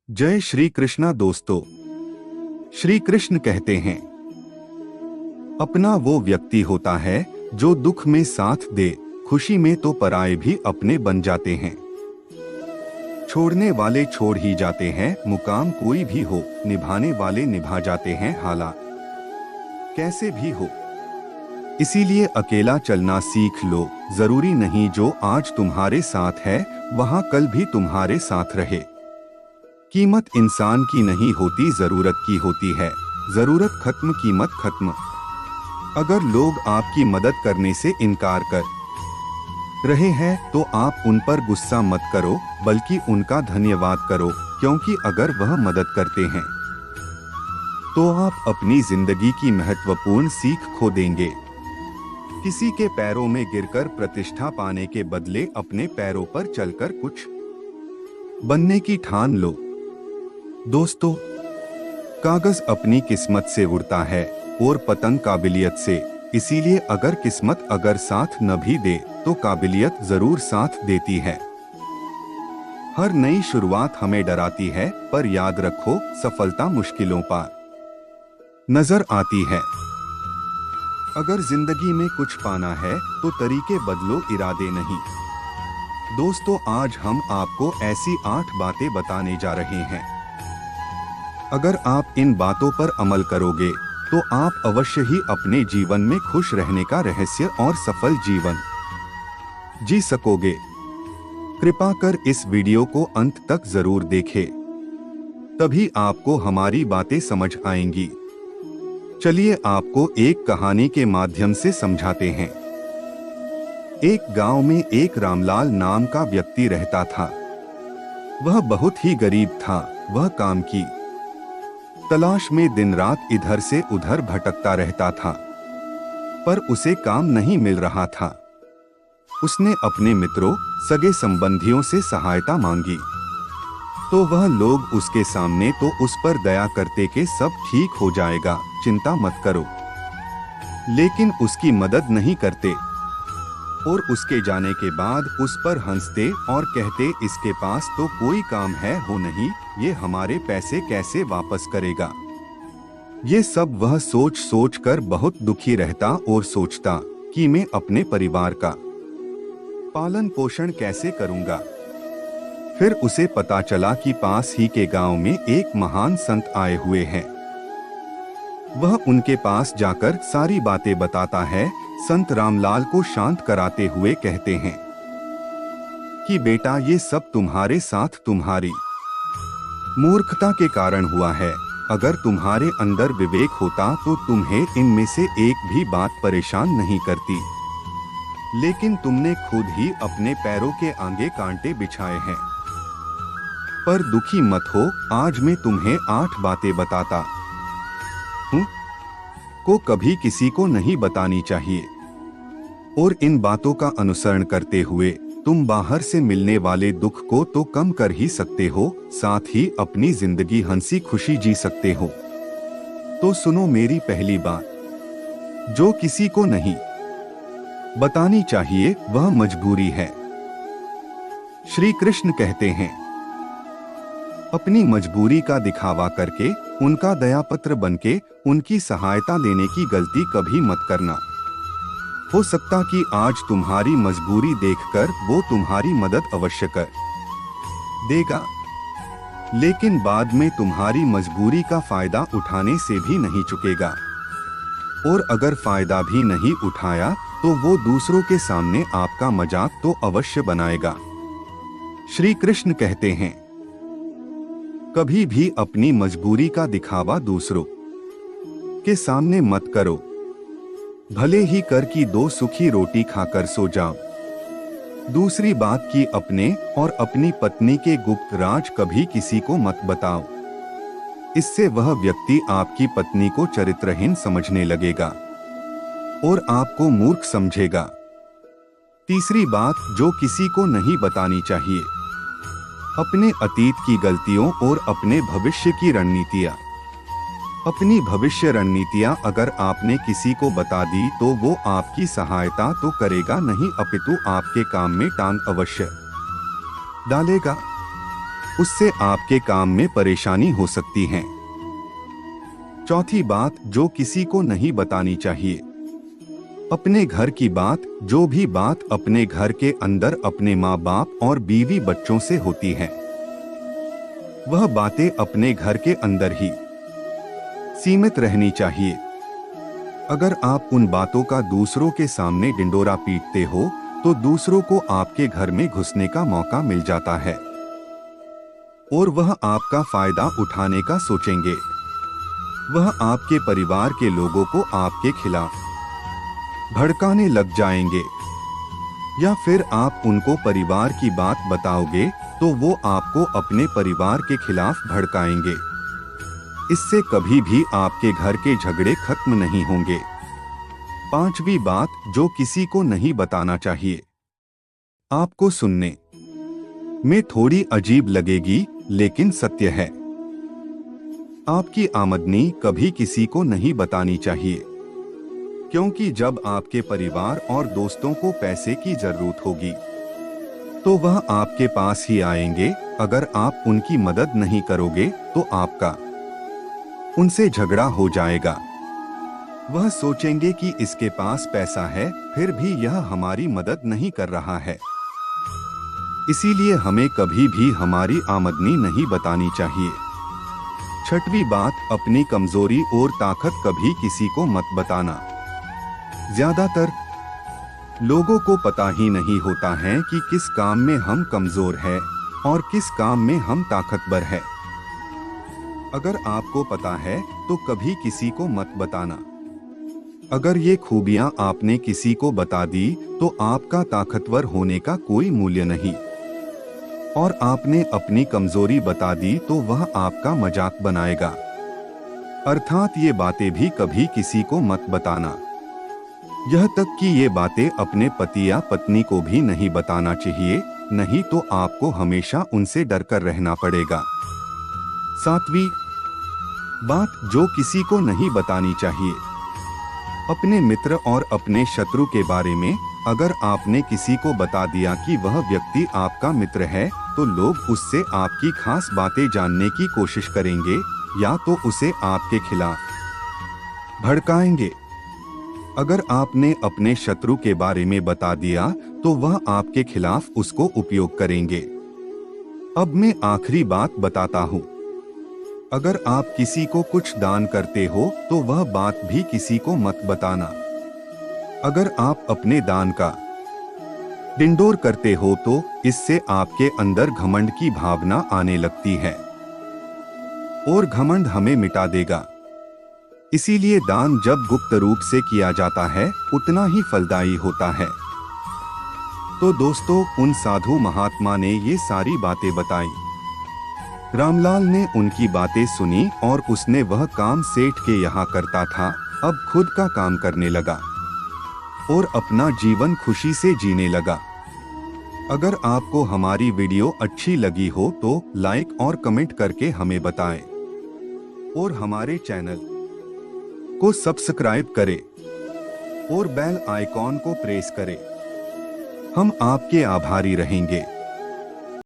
जय श्री कृष्णा दोस्तों। श्री कृष्ण कहते हैं, अपना वो व्यक्ति होता है जो दुख में साथ दे, खुशी में तो पराये भी अपने बन जाते हैं। छोड़ने वाले छोड़ ही जाते हैं, मुकाम कोई भी हो, निभाने वाले निभा जाते हैं, हालात कैसे भी हो। इसीलिए अकेला चलना सीख लो, जरूरी नहीं जो आज तुम्हारे साथ है वहां कल भी तुम्हारे साथ रहे। कीमत इंसान की नहीं होती, जरूरत की होती है। जरूरत खत्म, कीमत खत्म। अगर लोग आपकी मदद करने से इनकार कर रहे हैं तो आप उन पर गुस्सा मत करो, बल्कि उनका धन्यवाद करो, क्योंकि अगर वह मदद करते हैं तो आप अपनी जिंदगी की महत्वपूर्ण सीख खो देंगे। किसी के पैरों में गिरकर प्रतिष्ठा पाने के बदले अपने पैरों पर चलकर कुछ बनने की ठान लो। दोस्तों, कागज अपनी किस्मत से उड़ता है और पतंग काबिलियत से। इसीलिए अगर किस्मत अगर साथ न भी दे तो काबिलियत जरूर साथ देती है। हर नई शुरुआत हमें डराती है, पर याद रखो सफलता मुश्किलों पार नजर आती है। अगर जिंदगी में कुछ पाना है तो तरीके बदलो, इरादे नहीं। दोस्तों, आज हम आपको ऐसी 8 बातें बताने जा रहे हैं। अगर आप इन बातों पर अमल करोगे तो आप अवश्य ही अपने जीवन में खुश रहने का रहस्य और सफल जीवन जी सकोगे। कृपा कर इस वीडियो को अंत तक जरूर देखें, तभी आपको हमारी बातें समझ आएंगी। चलिए आपको एक कहानी के माध्यम से समझाते हैं। एक गांव में एक रामलाल नाम का व्यक्ति रहता था। वह बहुत ही गरीब था। वह काम की तलाश में दिन रात इधर से उधर भटकता रहता था, पर उसे काम नहीं मिल रहा था। उसने अपने मित्रों, सगे संबंधियों से सहायता मांगी, तो वह लोग उसके सामने तो उस पर दया करते कि सब ठीक हो जाएगा, चिंता मत करो, लेकिन उसकी मदद नहीं करते और उसके जाने के बाद उस पर हंसते और कहते, इसके पास तो कोई काम है हो नहीं, ये हमारे पैसे कैसे वापस करेगा। ये सब वह सोच सोच कर बहुत दुखी रहता और सोचता कि मैं अपने परिवार का पालन पोषण कैसे करूंगा। फिर उसे पता चला कि पास ही के गांव में एक महान संत आए हुए हैं। वह उनके पास जाकर सारी बातें बताता है। संत रामलाल को शांत कराते हुए कहते हैं कि बेटा, ये सब तुम्हारे साथ तुम्हारी मूर्खता के कारण हुआ है। अगर तुम्हारे अंदर विवेक होता तो तुम्हें इनमें से एक भी बात परेशान नहीं करती, लेकिन तुमने खुद ही अपने पैरों के आगे कांटे बिछाए हैं। पर दुखी मत हो, आज मैं तुम्हें 8 बातें बताता हूँ को कभी किसी को नहीं बतानी चाहिए, और इन बातों का अनुसरण करते हुए तुम बाहर से मिलने वाले दुख को तो कम कर ही सकते हो, साथ ही अपनी जिंदगी हंसी खुशी जी सकते हो। तो सुनो मेरी पहली बात, जो किसी को नहीं बतानी चाहिए वह मजबूरी है। श्री कृष्ण कहते हैं, अपनी मजबूरी का दिखावा करके, उनका दयापत्र बनके उनकी सहायता लेने की गलती कभी मत करना। हो सकता कि आज तुम्हारी मजबूरी देखकर वो तुम्हारी मदद अवश्य कर देगा, लेकिन बाद में तुम्हारी मजबूरी का फायदा उठाने से भी नहीं चुकेगा, और अगर फायदा भी नहीं उठाया तो वो दूसरों के सामने आपका मजाक तो अवश्य बनाएगा। श्री कृष्ण कहते हैं, कभी भी अपनी मजबूरी का दिखावा दूसरों के सामने मत करो, भले ही कर की 2 सूखी रोटी खाकर सो जाओ। दूसरी बात कि अपने और अपनी पत्नी के गुप्त राज कभी किसी को मत बताओ, इससे वह व्यक्ति आपकी पत्नी को चरित्रहीन समझने लगेगा और आपको मूर्ख समझेगा। तीसरी बात जो किसी को नहीं बतानी चाहिए, अपने अतीत की गलतियों और अपने भविष्य की रणनीतियां। अपनी भविष्य रणनीतियां अगर आपने किसी को बता दी तो वो आपकी सहायता तो करेगा नहीं, अपितु आपके काम में टांग अवश्य डालेगा। उससे आपके काम में परेशानी हो सकती है। चौथी बात जो किसी को नहीं बतानी चाहिए। अपने घर की बात, जो भी बात अपने घर के अंदर अपने माँ बाप और बीवी बच्चों से होती है, वह बातें अपने घर के अंदर ही सीमित रहनी चाहिए। अगर आप उन बातों का दूसरों के सामने डिंडोरा पीटते हो तो दूसरों को आपके घर में घुसने का मौका मिल जाता है और वह आपका फायदा उठाने का सोचेंगे। वह आपके परिवार के लोगों को आपके खिलाफ भड़काने लग जाएंगे, या फिर आप उनको परिवार की बात बताओगे तो वो आपको अपने परिवार के खिलाफ भड़काएंगे। इससे कभी भी आपके घर के झगड़े खत्म नहीं होंगे। पांचवी बात जो किसी को नहीं बताना चाहिए। आपको सुनने में थोड़ी अजीब लगेगी लेकिन सत्य है। आपकी आमदनी कभी किसी को नहीं बतानी चाहिए, क्योंकि जब आपके परिवार और दोस्तों को पैसे की जरूरत होगी तो वह आपके पास ही आएंगे। अगर आप उनकी मदद नहीं करोगे तो आपका उनसे झगड़ा हो जाएगा। वह सोचेंगे कि इसके पास पैसा है फिर भी यह हमारी मदद नहीं कर रहा है। इसीलिए हमें कभी भी हमारी आमदनी नहीं बतानी चाहिए। छठवीं बात अपनी कमजोरी और ताकत कभी किसी को मत बताना। ज्यादातर लोगों को पता ही नहीं होता है कि किस काम में हम कमजोर हैं और किस काम में हम ताकतवर हैं। अगर आपको पता है तो कभी किसी को मत बताना। अगर ये खूबियां आपने किसी को बता दी तो आपका ताकतवर होने का कोई मूल्य नहीं, और आपने अपनी कमजोरी बता दी तो वह आपका मजाक बनाएगा। अर्थात ये बातें भी कभी किसी को मत बताना। यह तक कि ये बातें अपने पति या पत्नी को भी नहीं बताना चाहिए, नहीं तो आपको हमेशा उनसे डरकर रहना पड़ेगा। सातवीं बात जो किसी को नहीं बतानी चाहिए। अपने मित्र और अपने शत्रु के बारे में अगर आपने किसी को बता दिया कि वह व्यक्ति आपका मित्र है तो लोग उससे आपकी खास बातें जानने की कोशिश करेंगे या तो उसे आपके खिलाफ भड़काएंगे। अगर आपने अपने शत्रु के बारे में बता दिया तो वह आपके खिलाफ उसको उपयोग करेंगे। अब मैं आखिरी बात बताता हूँ। अगर आप किसी को कुछ दान करते हो तो वह बात भी किसी को मत बताना। अगर आप अपने दान का डिंडोर करते हो तो इससे आपके अंदर घमंड की भावना आने लगती है और घमंड हमें मिटा देगा। इसीलिए दान जब गुप्त रूप से किया जाता है उतना ही फलदायी होता है। तो दोस्तों उन साधु महात्मा ने ये सारी बातें बताई। रामलाल ने उनकी बातें सुनी और उसने वह काम सेठ के यहाँ करता था अब खुद का काम करने लगा और अपना जीवन खुशी से जीने लगा। अगर आपको हमारी वीडियो अच्छी लगी हो तो लाइक और कमेंट करके हमें बताएं और हमारे चैनल को सब्सक्राइब करें और बेल आइकॉन को प्रेस करें। हम आपके आभारी रहेंगे।